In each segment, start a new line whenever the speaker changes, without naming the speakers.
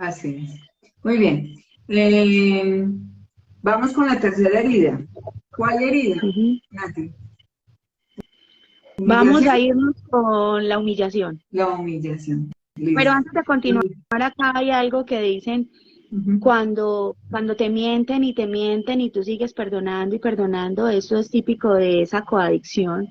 así es. Muy bien. Eh, Vamos con la tercera herida. ¿Cuál herida,
Ujú.
Nati?
Vamos
¿Humillación?
a irnos con la humillación.
La humillación.
Pero
Listo.
antes de continuar acá hay algo que dicen
Ujú,
cuando te mienten y tú sigues perdonando y perdonando, eso es típico de esa coadicción,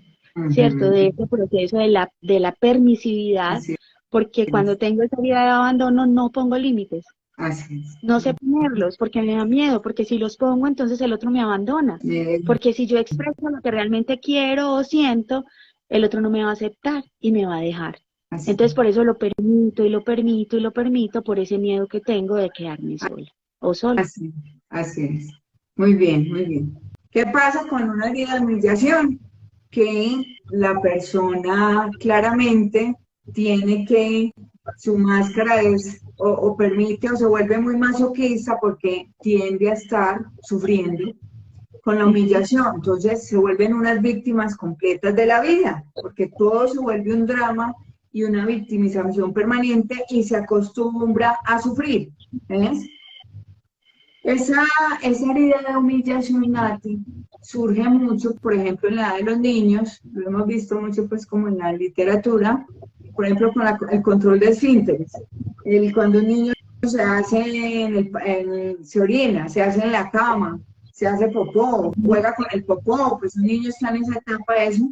¿cierto?
ujú.
De ese proceso de la permisividad,
Así
porque cuando
es,
tengo esa vida de abandono no pongo límites.
así es.
No sé ponerlos porque me da miedo, porque si los pongo entonces el otro me abandona,
Eh,
porque si yo expreso lo que realmente quiero o siento, el otro no me va a aceptar y me va a dejar.
así,
Entonces por eso lo permito y lo permito y lo permito por ese miedo que tengo de quedarme sola o solo.
así, así es. Muy bien, muy bien. ¿Qué pasa con una herida de humillación? Que la persona claramente tiene que, su máscara es, o permite o se vuelve muy masoquista porque tiende a estar sufriendo con la
Ujú.
humillación. Entonces se vuelven unas víctimas completas de la vida, porque todo se vuelve un drama y una victimización permanente y se acostumbra a sufrir. ¿Ves? Esa, esa herida de humillación, Nati, surge mucho, por ejemplo, en la edad de los niños, lo hemos visto mucho pues como en la literatura, por ejemplo, con el control de esfínteres. Cuando un niño se hace se orina, se hace en la cama, se hace popó, juega con el popó, pues un niño está en esa etapa de eso,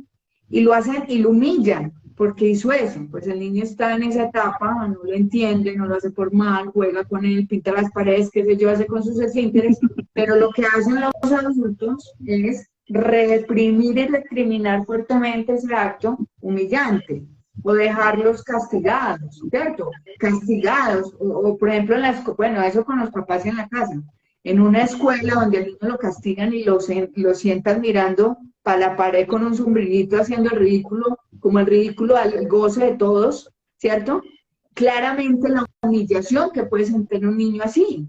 y lo hacen y lo humillan, porque hizo eso, pues el niño está en esa etapa, no lo entiende, no lo hace por mal, juega con él, pinta las paredes, qué sé yo, hace con sus esfínteres, pero lo que hacen los adultos es reprimir y recriminar fuertemente ese acto humillante o dejarlos castigados, ¿cierto? Castigados, por ejemplo, bueno, eso con los papás en la casa, en una escuela donde al niño lo castigan y lo sientan mirando para la pared con un sombrerito haciendo el ridículo, como el ridículo al goce de todos, ¿cierto? Claramente la humillación que puede sentir un niño así.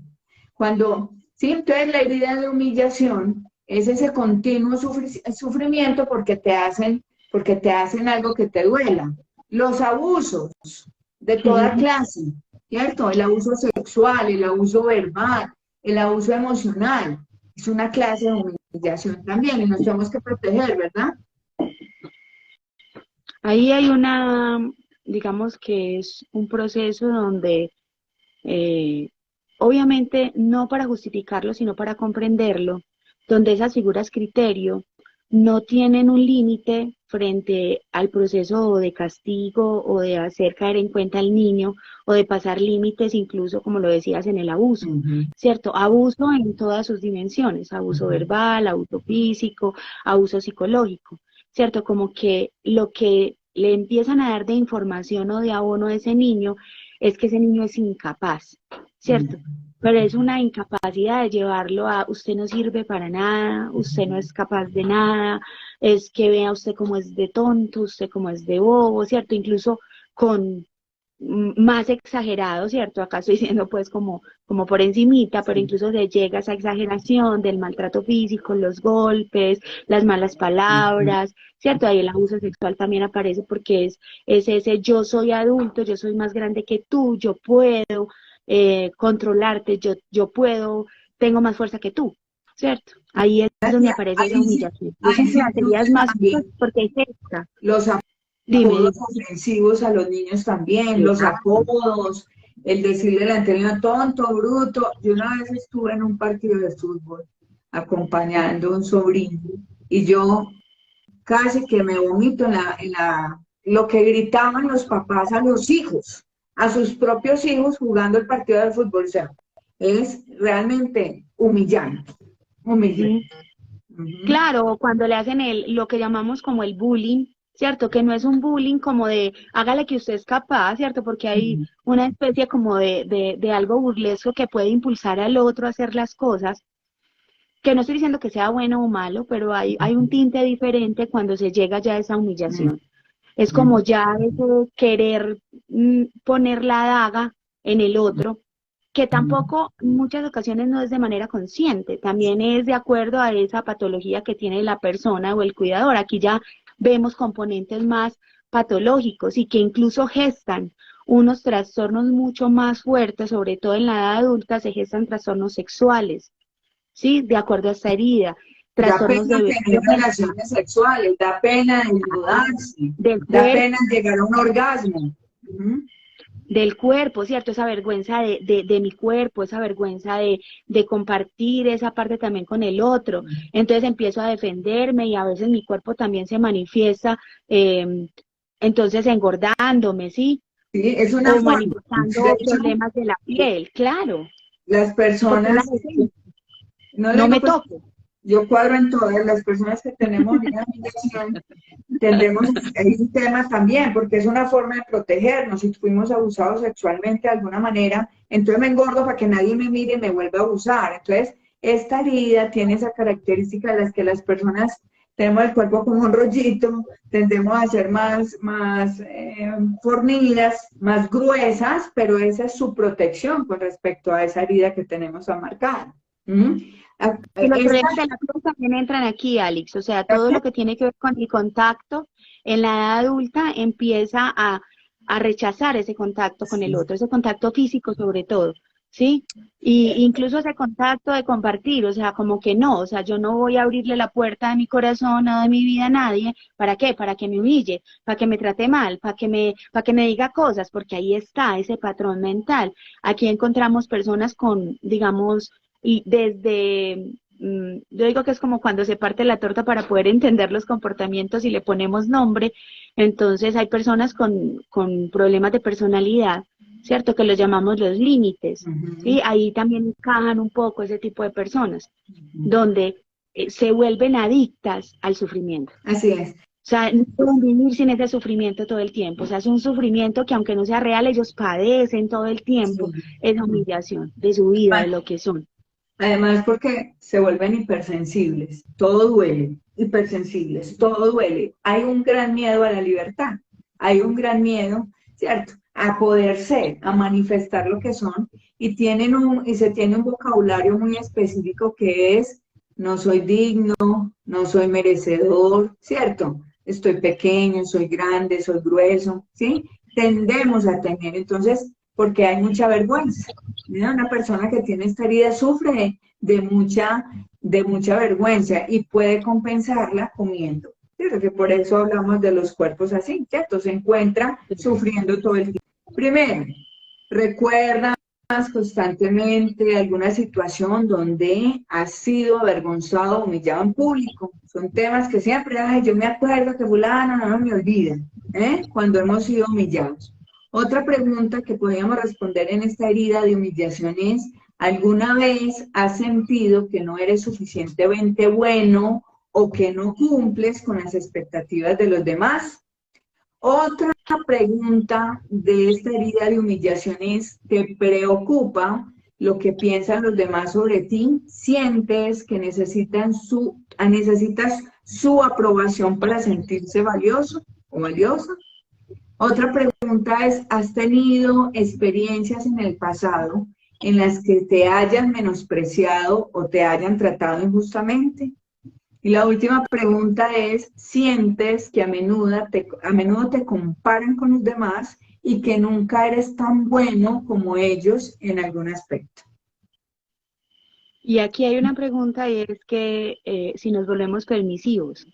Cuando, sí, entonces la herida de humillación es ese continuo sufrimiento porque te hacen algo que te duela. Los abusos de toda
Ujú.
clase, ¿cierto? El abuso sexual, el abuso verbal, el abuso emocional, es una clase de humillación también y nos tenemos que proteger, ¿verdad?
Ahí hay una, digamos que es un proceso donde eh, obviamente no para justificarlo, sino para comprenderlo, donde esas figuras criterio no tienen un límite frente al proceso de castigo o de hacer caer en cuenta al niño o de pasar límites, incluso como lo decías en el abuso,
Ujú,
¿cierto? Abuso en todas sus dimensiones, abuso
ujú.
verbal, abuso físico, abuso psicológico, ¿cierto? Como que lo que le empiezan a dar de información o de abono a ese niño es que ese niño es incapaz, ¿cierto? Pero es una incapacidad de llevarlo a usted no sirve para nada, usted no es capaz de nada, es que vea usted como es de tonto, usted como es de bobo, ¿cierto? Incluso con más exagerado, ¿cierto? Acá estoy diciendo pues como por encimita, pero
Sí.
incluso se llega a esa exageración del maltrato físico, los golpes, las malas
Ujú.
palabras, ¿cierto? Ahí el abuso sexual también aparece porque es ese yo soy adulto, yo soy más grande que tú, yo puedo controlarte, yo puedo, tengo más fuerza que tú, ¿cierto? Ahí es donde aparece esa humillación. Y es
Ahí
una
sí
de las heridas
incluye
más
también
fuertes porque es esta.
los
Dime,
apodos ofensivos a los niños también, los
exacto.
apodos, el decirle delante del niño tonto, bruto. Yo una vez estuve en un partido de fútbol acompañando a un sobrino y yo casi que me vomito lo que gritaban los papás a los hijos, a sus propios hijos jugando el partido de fútbol. O sea, es realmente humillante, humillante.
Ujú.
Ujú,
Claro, cuando le hacen lo que llamamos como el bullying, ¿cierto? Que no es un bullying como de hágale que usted es capaz, ¿cierto? Porque hay
ujú,
una especie como de algo burlesco que puede impulsar al otro a hacer las cosas, que no estoy diciendo que sea bueno o malo, pero hay un tinte diferente cuando se llega ya a esa
ujú,
humillación. Es como
ujú,
ya ese querer poner la daga en el otro, que
ujú.
tampoco en muchas ocasiones no es de manera consciente, también es de acuerdo a esa patología que tiene la persona o el cuidador. Aquí ya vemos componentes más patológicos y que incluso gestan unos trastornos mucho más fuertes, sobre todo en la edad adulta, se gestan trastornos sexuales, ¿sí? De acuerdo a esta herida.
Da
Trastornos
pena
de
tener relaciones sexuales, da pena desnudarse,
del
da
cuerpo,
pena llegar a un orgasmo.
del cuerpo, ¿cierto? Esa vergüenza de mi cuerpo, esa vergüenza de compartir esa parte también con el otro. Entonces empiezo a defenderme y a veces mi cuerpo también se manifiesta, entonces engordándome, ¿sí?
Sí, es una
O
forma. De
manifestando
hecho,
problemas de la piel, claro,
las
porque la
personas,
gente
no le
no
digo
me
pues,
toco.
yo cuadro en todas las personas que tenemos una admiración, tendemos, hay un tema también, porque es una forma de protegernos. Si fuimos abusados sexualmente de alguna manera, entonces me engordo para que nadie me mire y me vuelva a abusar. Entonces, esta herida tiene esa característica de las que las personas tenemos el cuerpo como un rollito, tendemos a ser más fornidas, más gruesas, pero esa es su protección con respecto a esa herida que tenemos marcada. ¿Mm?
Y los
Esta,
problemas de la piel también entran aquí, Alex, o sea, todo lo que tiene que ver con el contacto en la edad adulta empieza a rechazar ese contacto con el otro, ese contacto físico sobre todo, ¿sí? Y incluso ese contacto de compartir, o sea, como que no, o sea, yo no voy a abrirle la puerta de mi corazón o de mi vida a nadie, ¿para qué? Para que me humille, para que me trate mal, para que me diga cosas, porque ahí está ese patrón mental. Aquí encontramos personas con, digamos, y desde yo digo que es como cuando se parte la torta para poder entender los comportamientos y le ponemos nombre. Entonces hay personas con problemas de personalidad, ¿cierto? Que los llamamos los límites, ¿sí? Ahí también encajan un poco ese tipo de personas, donde se vuelven adictas al sufrimiento.
así es.
O sea, no pueden vivir sin ese sufrimiento todo el tiempo. O sea, es un sufrimiento que aunque no sea real, ellos padecen todo el tiempo
Sí.
esa humillación de su vida, de lo que son.
Además, porque se vuelven hipersensibles, todo duele, hipersensibles, todo duele. Hay un gran miedo a la libertad, hay un gran miedo, ¿cierto? A poder ser, a manifestar lo que son, y se tiene un vocabulario muy específico que es: no soy digno, no soy merecedor, ¿cierto? Estoy pequeño, soy grande, soy grueso, ¿sí? Tendemos a tener, entonces, porque hay mucha vergüenza. Mira, una persona que tiene esta herida sufre de mucha vergüenza y puede compensarla comiendo. ¿Cierto? Que por eso hablamos de los cuerpos así, ¿cierto? Se encuentra sufriendo todo el tiempo. Primero, recuerdas constantemente alguna situación donde has sido avergonzado o humillado en público. Son temas que siempre, ay, yo me acuerdo que fulano no me olvida, cuando hemos sido humillados. Otra pregunta que podríamos responder en esta herida de humillación es: ¿alguna vez has sentido que no eres suficientemente bueno o que no cumples con las expectativas de los demás? Otra pregunta de esta herida de humillación es: ¿te preocupa lo que piensan los demás sobre ti? ¿Sientes que necesitas su aprobación para sentirse valioso o valiosa? Otra pregunta es: ¿has tenido experiencias en el pasado en las que te hayan menospreciado o te hayan tratado injustamente? Y la última pregunta es: ¿sientes que a menudo te comparan con los demás y que nunca eres tan bueno como ellos en algún aspecto?
Y aquí hay una pregunta y es que si nos volvemos permisivos,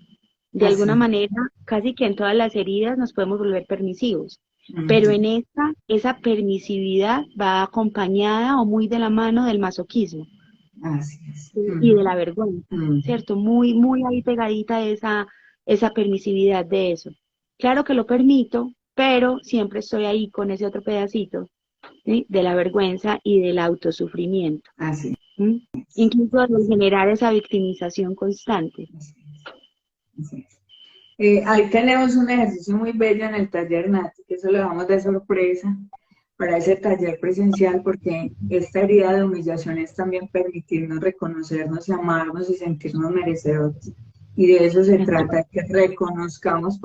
de alguna
Así.
manera, casi que en todas las heridas nos podemos volver permisivos, pero
Ujú.
en esa permisividad va acompañada o muy de la mano del masoquismo
Así es.
y de
Ujú.
la vergüenza,
Ujú.
¿cierto? Muy, muy ahí pegadita esa permisividad de eso. Claro que lo permito, pero siempre estoy ahí con ese otro pedacito, ¿sí? De la vergüenza y del autosufrimiento.
Así
¿Mm?
es.
Incluso de generar esa victimización constante.
Así es. Así es. Ahí tenemos un ejercicio muy bello en el taller Nati, que eso lo damos de sorpresa para ese taller presencial, porque esta herida de humillación es también permitirnos reconocernos y amarnos y sentirnos merecedores. Y de eso se trata, que reconozcamos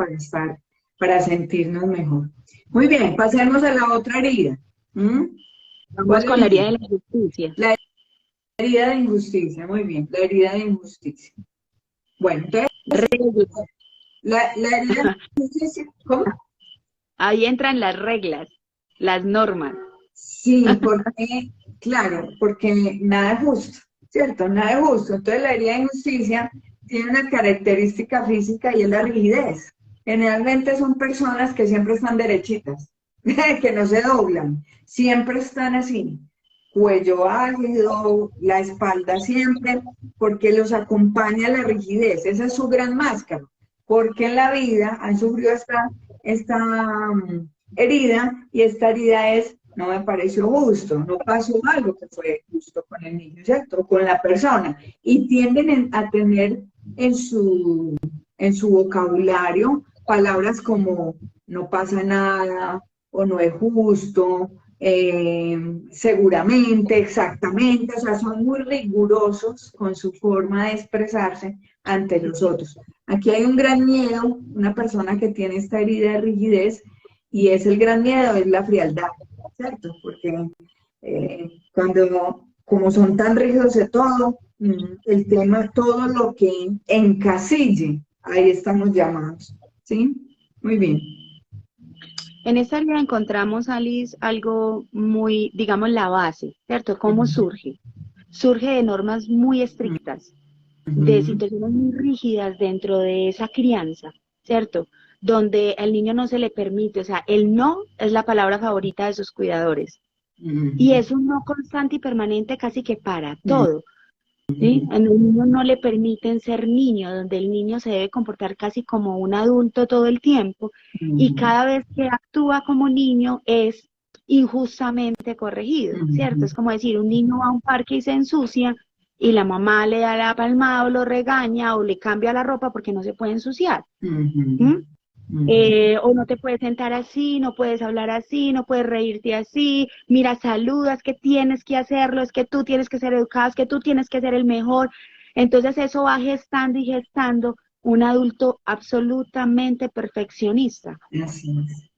para sentirnos mejor. Muy bien, pasemos a la otra herida. ¿Mm?
Vamos
¿Cuál
con la herida de
herida?
la justicia.
La herida de injusticia, muy bien, la herida de injusticia. Bueno, entonces,
Reglas.
la herida de injusticia, ¿cómo?
Ahí entran las reglas. las normas.
Sí, porque, claro, porque nada es justo, ¿cierto? Nada es justo. Entonces la herida de injusticia tiene una característica física y es la rigidez. Generalmente son personas que siempre están derechitas, que no se doblan, siempre están así, cuello ágido, la espalda siempre, porque los acompaña la rigidez. Esa es su gran máscara, porque en la vida han sufrido esta herida, y esta herida es, no me pareció justo, no pasó algo que fue justo con el niño, ¿cierto? Con la persona. Y tienden a tener en su vocabulario palabras como no pasa nada o no es justo, seguramente, exactamente, o sea, son muy rigurosos con su forma de expresarse ante los otros. Aquí hay un gran miedo, una persona que tiene esta herida de rigidez, y es el gran miedo, es la frialdad, ¿cierto? Porque como son tan rígidos de todo, el tema, todo lo que encasille, ahí estamos llamados, ¿sí? Muy bien.
En esta área encontramos, Alice, algo muy, digamos, la base, ¿cierto? ¿Cómo surge? Surge de normas muy estrictas, de situaciones muy rígidas dentro de esa crianza, ¿cierto? Donde al niño no se le permite, o sea, el no es la palabra favorita de sus cuidadores. Y es un no constante y permanente casi que para todo. ¿Sí? A los niños no le permiten ser niño, donde el niño se debe comportar casi como un adulto todo el tiempo, y cada vez que actúa como niño es injustamente corregido, ¿cierto? Es como decir, un niño va a un parque y se ensucia, y la mamá le da la palmada o lo regaña o le cambia la ropa porque no se puede ensuciar. O no te puedes sentar así, no puedes hablar así, no puedes reírte así, mira, saludas, que tienes que hacerlo, es que tú tienes que ser educado, es que tú tienes que ser el mejor. Entonces eso va gestando y gestando un adulto absolutamente perfeccionista.
Así es.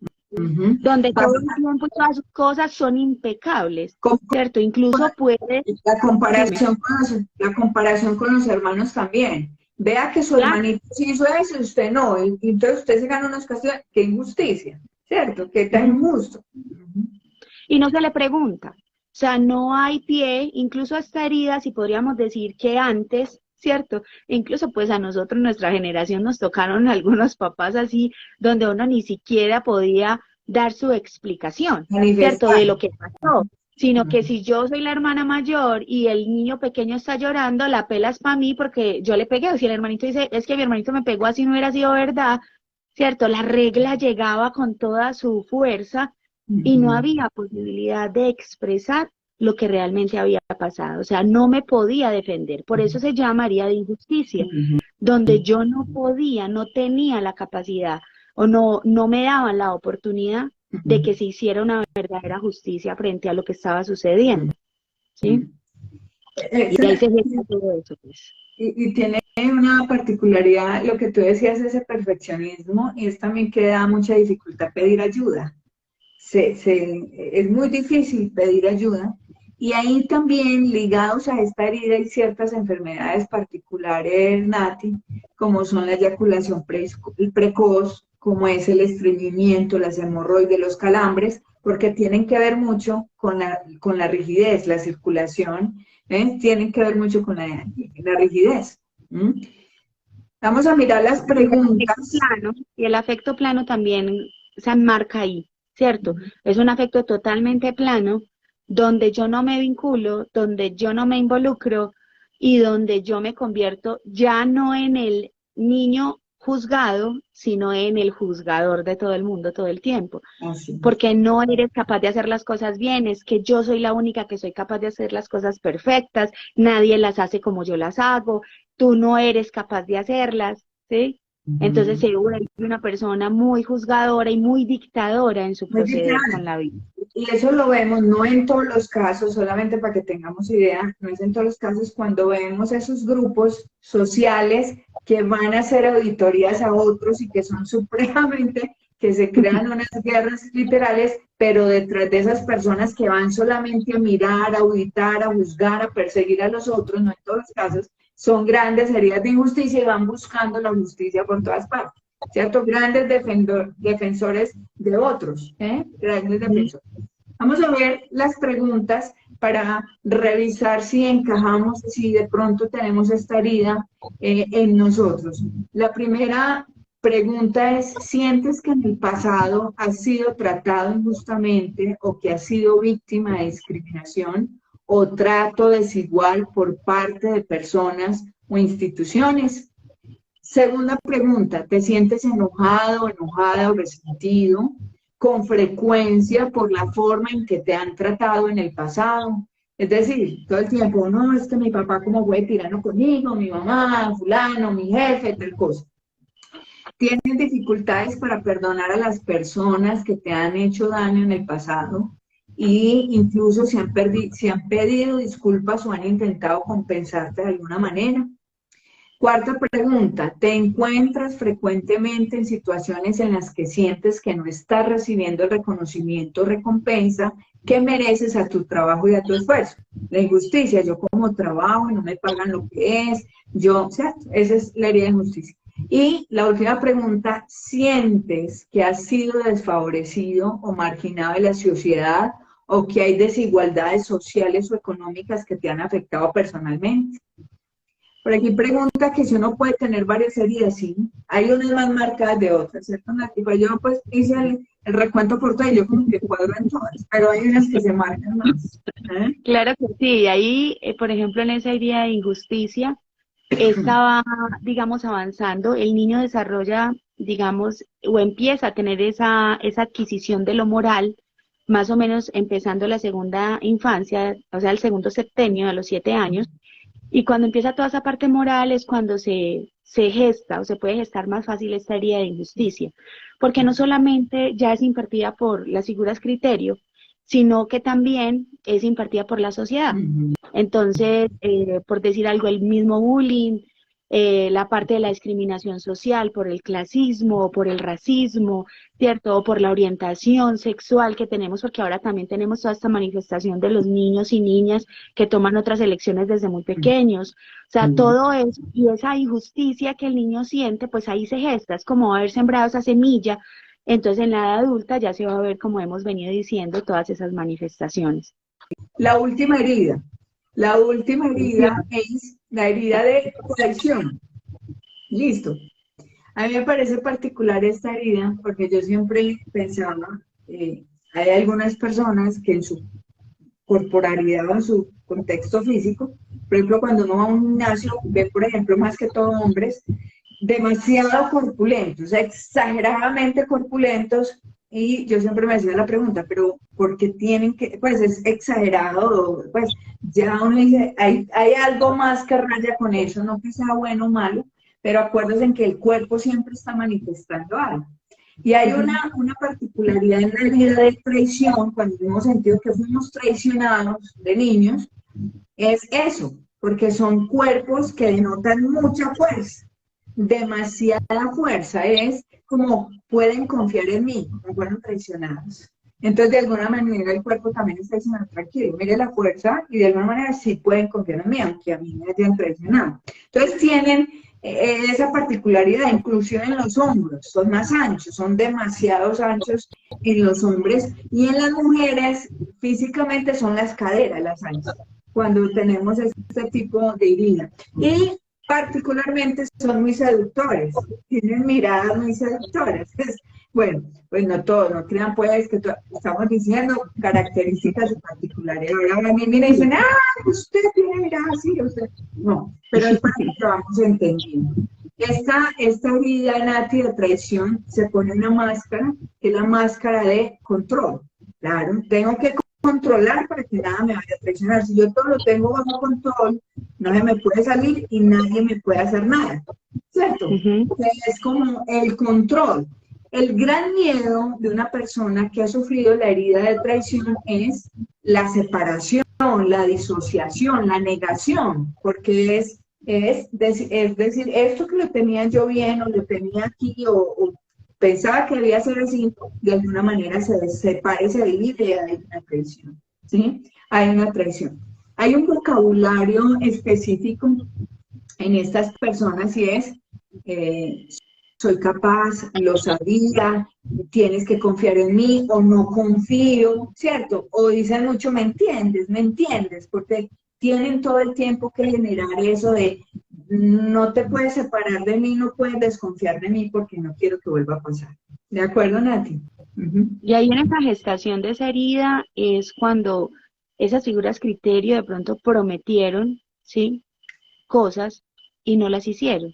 Donde todo el tiempo todas sus cosas son impecables, ¿cierto? Incluso puede...
La comparación con los hermanos también. Vea que su hermanito sí hizo eso y usted no, y entonces usted se gana unos castigos. Qué injusticia, ¿cierto? Qué tan injusto.
Y no se le pregunta. O sea, no hay pie, incluso esta herida, si podríamos decir que antes, ¿cierto? Incluso pues a nosotros, nuestra generación, nos tocaron algunos papás así, donde uno ni siquiera podía dar su explicación, ¿cierto? De lo que pasó. Sino que si yo soy la hermana mayor y el niño pequeño está llorando, la pela es para mí porque yo le pegué. O si el hermanito dice, es que mi hermanito me pegó, así no hubiera sido verdad, ¿cierto? La regla llegaba con toda su fuerza y no había posibilidad de expresar lo que realmente había pasado. O sea, no me podía defender. Por eso se llamaría de injusticia, donde yo no podía, no tenía la capacidad o no me daban la oportunidad de que se hiciera una verdadera justicia frente a lo que estaba sucediendo, ¿sí? Y de ahí se gesta todo eso, pues.
Y tiene una particularidad, lo que tú decías, ese perfeccionismo, y es también que da mucha dificultad pedir ayuda. Es muy difícil pedir ayuda, y ahí también ligados a esta herida hay ciertas enfermedades particulares, Nati, como son la eyaculación precoz, como es el estreñimiento, las hemorroides, los calambres, porque tienen que ver mucho con la rigidez, la circulación, tienen que ver mucho con la rigidez. Vamos a mirar las preguntas.
Y el afecto plano también se enmarca ahí, ¿cierto? Es un afecto totalmente plano, donde yo no me vinculo, donde yo no me involucro y donde yo me convierto ya no en el niño juzgado, sino en el juzgador de todo el mundo todo el tiempo. Porque no eres capaz de hacer las cosas bien, es que yo soy la única que soy capaz de hacer las cosas perfectas, nadie las hace como yo las hago, tú no eres capaz de hacerlas, ¿sí? Entonces se vuelve una persona muy juzgadora y muy dictadora en su proceder con la vida.
Y eso lo vemos, no en todos los casos, solamente para que tengamos idea, no es en todos los casos cuando vemos esos grupos sociales que van a hacer auditorías a otros y que son supremamente, que se crean unas guerras literales, pero detrás de esas personas que van solamente a mirar, a auditar, a juzgar, a perseguir a los otros, no en todos los casos, son grandes heridas de injusticia y van buscando la justicia por todas partes. ¿cierto? Grandes defensores de otros, grandes defensores. Vamos a ver las preguntas para revisar si encajamos, si de pronto tenemos esta herida en nosotros. La primera pregunta es, ¿sientes que en el pasado has sido tratado injustamente o que has sido víctima de discriminación o trato desigual por parte de personas o instituciones? Segunda pregunta, ¿te sientes enojado, enojada o resentido con frecuencia por la forma en que te han tratado en el pasado? Es decir, todo el tiempo, no, es que mi papá como fue tirano conmigo, mi mamá, fulano, mi jefe, tal cosa. ¿Tienes dificultades para perdonar a las personas que te han hecho daño en el pasado? Y incluso si han pedido disculpas o han intentado compensarte de alguna manera. Cuarta pregunta, ¿te encuentras frecuentemente en situaciones en las que sientes que no estás recibiendo el reconocimiento o recompensa que mereces a tu trabajo y a tu esfuerzo? La injusticia, yo como trabajo y no me pagan lo que es, ¿cierto? Esa es la herida de injusticia. Y la última pregunta, ¿sientes que has sido desfavorecido o marginado de la sociedad o que hay desigualdades sociales o económicas que te han afectado personalmente? Por aquí pregunta que si uno puede tener varias heridas, sí. Hay unas más marcadas de otras, ¿cierto, Nati? Pues yo pues hice el recuento por todo y yo como que cuadro en todas, pero hay unas que se marcan más.
Claro que sí, ahí, por ejemplo, en esa herida de injusticia, estaba, digamos, avanzando, el niño desarrolla, digamos, o empieza a tener esa adquisición de lo moral, más o menos empezando la segunda infancia, o sea, el segundo septenio, a los 7 años, y cuando empieza toda esa parte moral es cuando se gesta o se puede gestar más fácil esta herida de injusticia, porque no solamente ya es impartida por las figuras criterio, sino que también es impartida por la sociedad. Entonces, por decir algo, el mismo bullying, la parte de la discriminación social por el clasismo, por el racismo, ¿cierto? O por la orientación sexual que tenemos, porque ahora también tenemos toda esta manifestación de los niños y niñas que toman otras elecciones desde muy pequeños. O sea, todo eso y esa injusticia que el niño siente, pues ahí se gesta, es como haber sembrado esa semilla. Entonces, en la edad adulta ya se va a ver, como hemos venido diciendo, todas esas manifestaciones.
La última herida. La última herida es la herida de traición. Listo. A mí me parece particular esta herida porque yo siempre pensaba, hay algunas personas que en su corporalidad o en su contexto físico, por ejemplo, cuando uno va a un gimnasio, ve, por ejemplo, más que todo hombres, demasiado corpulentos, exageradamente corpulentos, y yo siempre me hacía la pregunta, pero ¿por qué tienen que, pues es exagerado, pues ya uno dice, hay algo más que raya con eso, no que sea bueno o malo, pero acuérdense en que el cuerpo siempre está manifestando algo. Y hay una particularidad en la herida de traición, cuando hemos sentido que fuimos traicionados de niños, es eso, porque son cuerpos que denotan mucha fuerza, demasiada fuerza, es como pueden confiar en mí, no fueron traicionados. Entonces, de alguna manera, el cuerpo también está diciendo, tranquilo, mire la fuerza, y de alguna manera sí pueden confiar en mí, aunque a mí me hayan traicionado. Entonces, tienen esa particularidad, inclusive en los hombros, son más anchos, son demasiados anchos en los hombres, y en las mujeres, físicamente son las caderas las anchas, cuando tenemos este tipo de herida. Y particularmente son muy seductores, tienen miradas muy seductoras. Bueno, pues no todos, no crean pues que estamos diciendo características particulares. Ahora a mí me dicen, usted tiene mirada así, usted. No, pero es para que lo vamos entendiendo. Esta herida, Nati, de traición, se pone una máscara, que es la máscara de control. Claro, tengo que controlar para que nada me vaya a traicionar. Si yo todo lo tengo bajo control, no se me puede salir y nadie me puede hacer nada, ¿cierto? Es como el control. El gran miedo de una persona que ha sufrido la herida de traición es la separación, la disociación, la negación, porque es decir, esto que lo tenía yo bien o lo tenía aquí o pensaba que debía ser así, de alguna manera se separa y se divide y hay una traición, ¿sí? Hay una traición. Hay un vocabulario específico en estas personas y es soy capaz, lo sabía, tienes que confiar en mí, o no confío, ¿cierto? O dicen mucho, me entiendes, porque tienen todo el tiempo que generar eso de no te puedes separar de mí, no puedes desconfiar de mí porque no quiero que vuelva a pasar. ¿De acuerdo, Nati?
Y ahí en esa gestación de esa herida es cuando esas figuras criterio de pronto prometieron, ¿sí? Cosas y no las hicieron,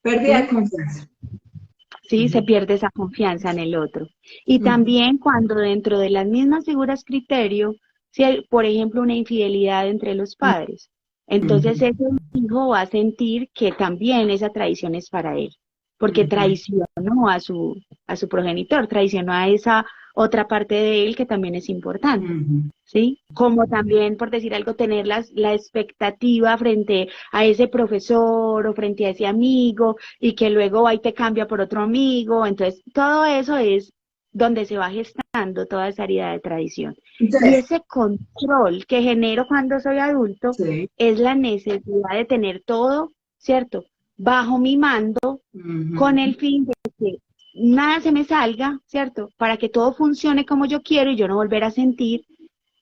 Pérdida de
¿sí?
confianza.
¿Sí? Se pierde esa confianza en el otro. Y también cuando dentro de las mismas figuras criterio, si hay, por ejemplo, una infidelidad entre los padres, entonces ese hijo va a sentir que también esa traición es para él, porque traicionó a su progenitor, traicionó a esa otra parte de él que también es importante. ¿Sí? Como también, por decir algo, tener la expectativa frente a ese profesor o frente a ese amigo y que luego va y te cambia por otro amigo. Entonces, todo eso es donde se va gestando toda esa herida de tradición. Y ese control que genero cuando soy adulto es la necesidad de tener todo, ¿cierto? Bajo mi mando, con el fin de que nada se me salga, ¿cierto? Para que todo funcione como yo quiero y yo no volver a sentir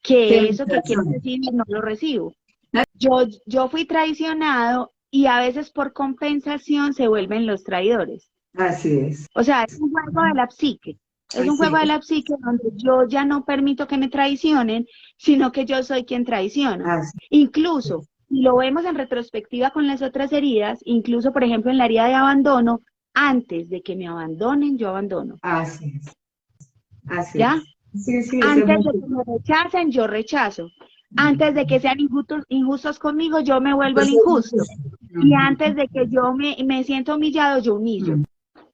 que eso que quiero recibir no lo recibo. Yo fui traicionado y a veces por compensación se vuelven los traidores.
Así es.
O sea, es un juego de la psique. Es un juego de la psique donde yo ya no permito que me traicionen, sino que yo soy quien traiciona. Incluso, si lo vemos en retrospectiva con las otras heridas, incluso, por ejemplo, en la herida de abandono, antes de que me abandonen, yo abandono.
Así es. Así
¿Ya?
es. Sí,
antes de que me rechacen, yo rechazo. Antes de que sean injustos conmigo, yo me vuelvo el injusto. Y antes de que yo me siento humillado, yo humillo.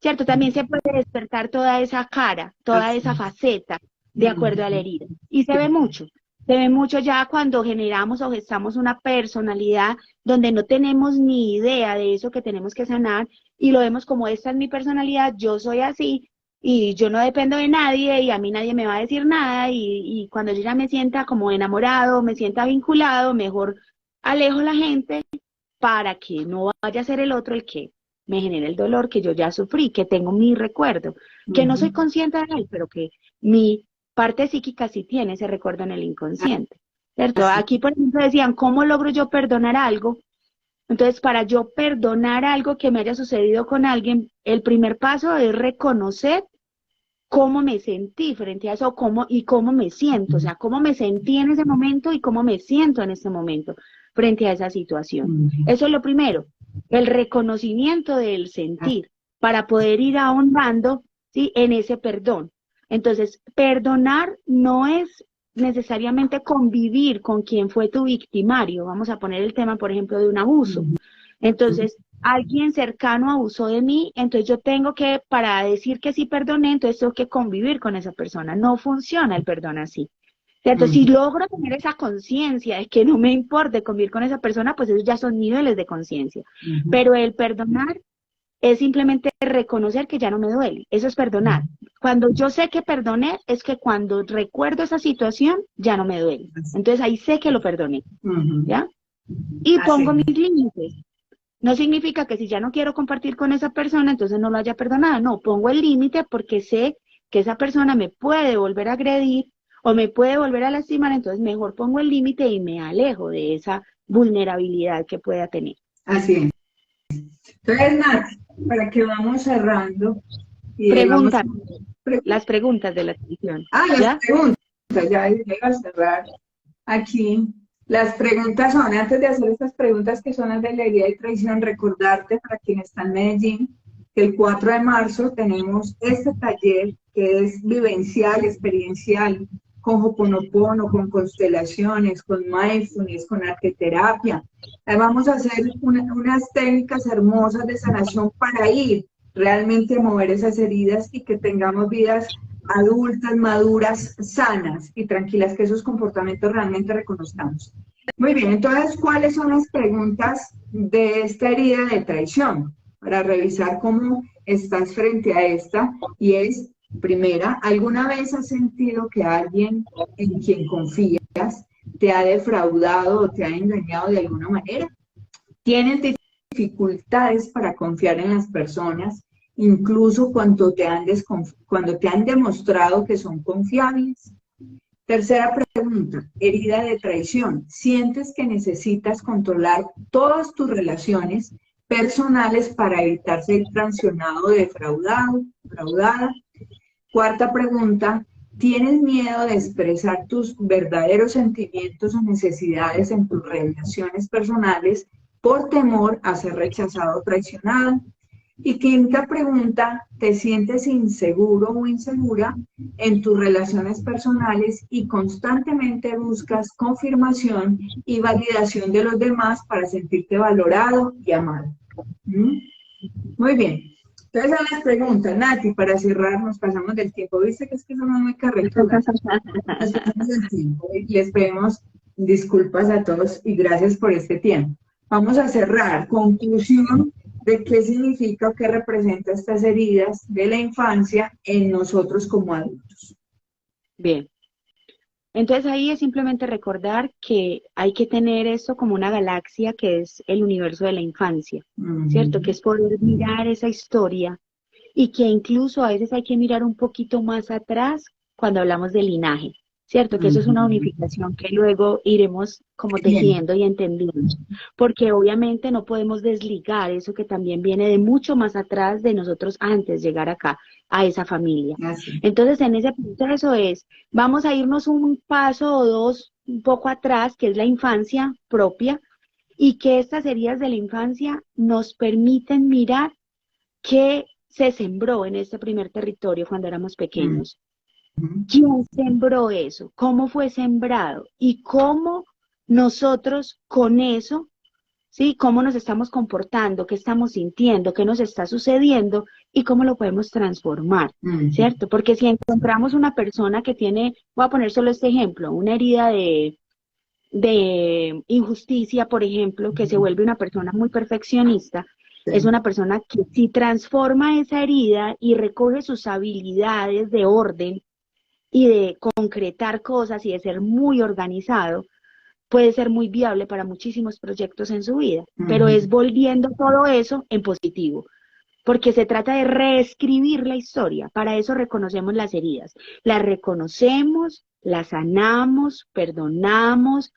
¿Cierto? También se puede despertar toda esa cara, toda esa faceta, de acuerdo a la herida. Y se ve mucho ya cuando generamos o gestamos una personalidad donde no tenemos ni idea de eso que tenemos que sanar y lo vemos como esta es mi personalidad, yo soy así, y yo no dependo de nadie y a mí nadie me va a decir nada y cuando yo ya me sienta como enamorado, me sienta vinculado, mejor alejo a la gente para que no vaya a ser el otro el que me genere el dolor que yo ya sufrí, que tengo mi recuerdo, que no soy consciente de él, pero que mi parte psíquica sí tiene ese recuerdo en el inconsciente, ¿cierto? Aquí, por ejemplo, decían, ¿cómo logro yo perdonar algo? Entonces, para yo perdonar algo que me haya sucedido con alguien, el primer paso es reconocer cómo me sentí frente a eso, cómo me siento, o sea, cómo me sentí en ese momento y cómo me siento en este momento frente a esa situación. Eso es lo primero, el reconocimiento del sentir, para poder ir ahondando, ¿sí?, en ese perdón. Entonces, perdonar no es necesariamente convivir con quien fue tu victimario. Vamos a poner el tema, por ejemplo, de un abuso. Entonces, alguien cercano abusó de mí, entonces yo tengo que, para decir que sí perdoné, entonces tengo que convivir con esa persona. No funciona el perdón así. ¿Cierto? Si logro tener esa conciencia de que no me importe convivir con esa persona, pues esos ya son niveles de conciencia. Pero el perdonar es simplemente reconocer que ya no me duele. Eso es perdonar. Cuando yo sé que perdoné, es que cuando recuerdo esa situación, ya no me duele. Entonces ahí sé que lo perdoné. ¿Ya? Y pongo mis límites. No significa que si ya no quiero compartir con esa persona, entonces no lo haya perdonado. No, pongo el límite porque sé que esa persona me puede volver a agredir o me puede volver a lastimar, entonces mejor pongo el límite y me alejo de esa vulnerabilidad que pueda tener.
Así es. Entonces, Nat, para que vamos cerrando.
Preguntas, las preguntas de la sesión.
Las preguntas, ya iba a cerrar aquí. Las preguntas son, antes de hacer estas preguntas que son las de la herida y traición, recordarte para quienes están en Medellín, que el 4 de marzo tenemos este taller que es vivencial, experiencial, con Ho'oponopono, con constelaciones, con mindfulness, con arteterapia. Vamos a hacer unas técnicas hermosas de sanación para ir realmente a mover esas heridas y que tengamos vidas adultas, maduras, sanas y tranquilas, que esos comportamientos realmente reconozcamos. Muy bien, entonces, ¿cuáles son las preguntas de esta herida de traición? Para revisar cómo estás frente a esta, y es, primera, ¿alguna vez has sentido que alguien en quien confías te ha defraudado o te ha engañado de alguna manera? ¿Tienes dificultades para confiar en las personas incluso cuando te han demostrado que son confiables? Tercera pregunta, herida de traición. ¿Sientes que necesitas controlar todas tus relaciones personales para evitar ser traicionado o defraudado, defraudada? Cuarta pregunta, ¿tienes miedo de expresar tus verdaderos sentimientos o necesidades en tus relaciones personales por temor a ser rechazado o traicionado? Y quinta pregunta, ¿te sientes inseguro o insegura en tus relaciones personales y constantemente buscas confirmación y validación de los demás para sentirte valorado y amado? ¿Mm? Muy bien. Entonces, a las preguntas, Nati, para cerrar, nos pasamos del tiempo. ¿Viste que es que somos muy carreturas? Nos pasamos del tiempo y les pedimos disculpas a todos y gracias por este tiempo. Vamos a cerrar. Conclusión de qué significa o qué representa estas heridas de la infancia en nosotros como adultos.
Bien. Entonces ahí es simplemente recordar que hay que tener esto como una galaxia que es el universo de la infancia, ¿cierto? Que es poder mirar esa historia y que incluso a veces hay que mirar un poquito más atrás cuando hablamos de linaje, ¿cierto? Que eso es una unificación que luego iremos como tejiendo y entendiendo, porque obviamente no podemos desligar eso que también viene de mucho más atrás de nosotros antes de llegar acá, a esa familia. Entonces en ese proceso vamos a irnos un paso o dos un poco atrás, que es la infancia propia, y que estas heridas de la infancia nos permiten mirar qué se sembró en este primer territorio cuando éramos pequeños. ¿Quién sembró eso? ¿Cómo fue sembrado? Y cómo nosotros con eso, ¿sí? ¿Cómo nos estamos comportando? ¿Qué estamos sintiendo? ¿Qué nos está sucediendo? Y cómo lo podemos transformar, ¿cierto? Porque si encontramos una persona que tiene, voy a poner solo este ejemplo, una herida de injusticia, por ejemplo, que se vuelve una persona muy perfeccionista, es una persona que si transforma esa herida y recoge sus habilidades de orden, y de concretar cosas y de ser muy organizado, puede ser muy viable para muchísimos proyectos en su vida, pero es volviendo todo eso en positivo, porque se trata de reescribir la historia. Para eso reconocemos las heridas, las reconocemos, las sanamos, perdonamos,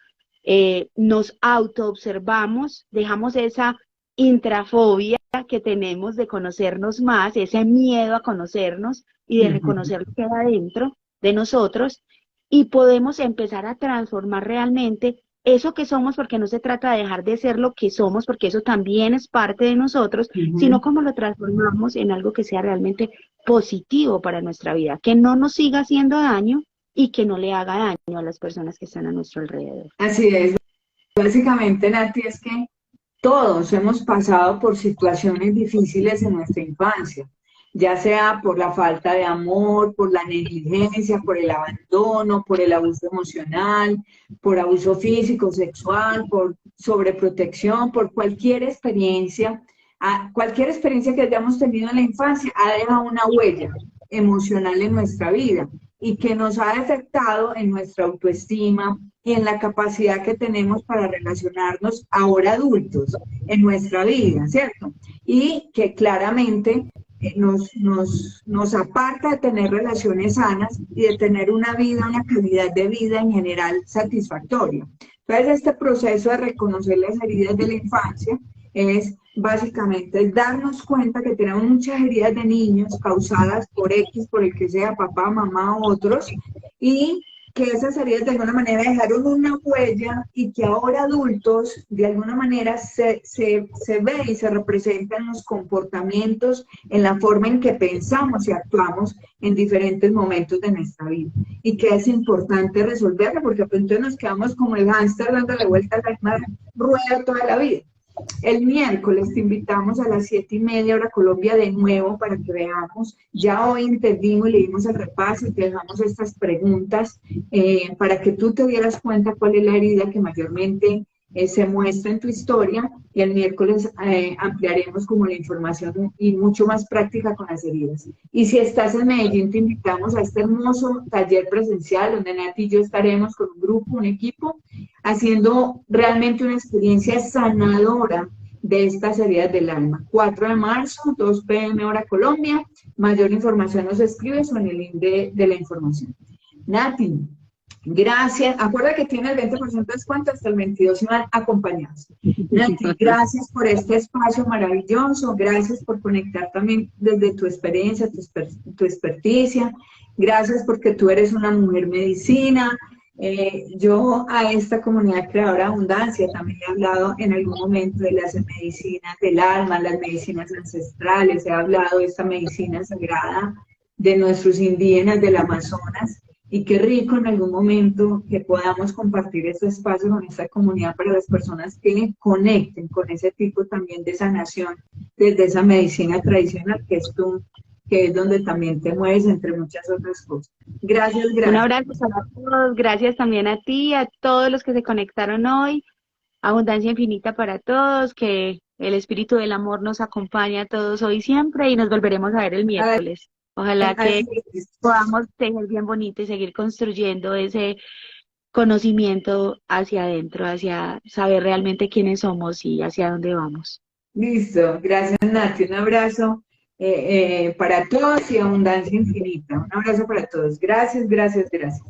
nos autoobservamos, dejamos esa intrafobia que tenemos de conocernos más, ese miedo a conocernos y de reconocer lo que hay adentro de nosotros, y podemos empezar a transformar realmente eso que somos, porque no se trata de dejar de ser lo que somos, porque eso también es parte de nosotros, sino cómo lo transformamos en algo que sea realmente positivo para nuestra vida, que no nos siga haciendo daño y que no le haga daño a las personas que están a nuestro alrededor.
Así es. Básicamente, Nati, es que todos hemos pasado por situaciones difíciles en nuestra infancia, ya sea por la falta de amor, por la negligencia, por el abandono, por el abuso emocional, por abuso físico, sexual, por sobreprotección, por cualquier experiencia que hayamos tenido en la infancia ha dejado una huella emocional en nuestra vida y que nos ha afectado en nuestra autoestima y en la capacidad que tenemos para relacionarnos ahora adultos en nuestra vida, ¿cierto? Y que claramente nos aparta de tener relaciones sanas y de tener una vida, una calidad de vida en general satisfactoria. Entonces, este proceso de reconocer las heridas de la infancia es básicamente darnos cuenta que tenemos muchas heridas de niños causadas por X, por el que sea, papá, mamá u otros, y que esas heridas de alguna manera dejaron una huella y que ahora adultos de alguna manera se ve y se representan los comportamientos en la forma en que pensamos y actuamos en diferentes momentos de nuestra vida y que es importante resolverlo porque entonces nos quedamos como el hámster dándole vueltas a la misma rueda toda la vida. El miércoles te invitamos a las 7:30 hora Colombia de nuevo para que veamos, ya hoy entendimos y le dimos el repaso y te dejamos estas preguntas para que tú te dieras cuenta cuál es la herida que mayormente se muestra en tu historia y el miércoles ampliaremos como la información y mucho más práctica con las heridas. Y si estás en Medellín te invitamos a este hermoso taller presencial donde Nati y yo estaremos con un grupo, un equipo, haciendo realmente una experiencia sanadora de estas heridas del alma. 4 de marzo, 2 p.m. hora Colombia. Mayor información nos escribes o en el link de la información. Nati, gracias. Acuerda que tiene el 20% de descuento hasta el 22 y van acompañados. Nati, gracias por este espacio maravilloso. Gracias por conectar también desde tu experiencia, tu experticia. Gracias porque tú eres una mujer medicina. Yo a esta comunidad creadora de abundancia también he hablado en algún momento de las medicinas del alma, las medicinas ancestrales, he hablado de esta medicina sagrada de nuestros indígenas del Amazonas, y qué rico en algún momento que podamos compartir este espacio con esta comunidad para las personas que conecten con ese tipo también de sanación desde esa medicina tradicional que es tú, que es donde también te mueves, entre muchas otras cosas. Gracias, gracias.
Un abrazo para todos, gracias también a ti, a todos los que se conectaron hoy. Abundancia infinita para todos, que el espíritu del amor nos acompañe a todos hoy y siempre, y nos volveremos a ver el miércoles. Ojalá que podamos tejer bien bonito y seguir construyendo ese conocimiento hacia adentro, hacia saber realmente quiénes somos y hacia dónde vamos.
Listo, gracias Nati, un abrazo para todos y abundancia infinita. Un abrazo para todos. Gracias, gracias, gracias.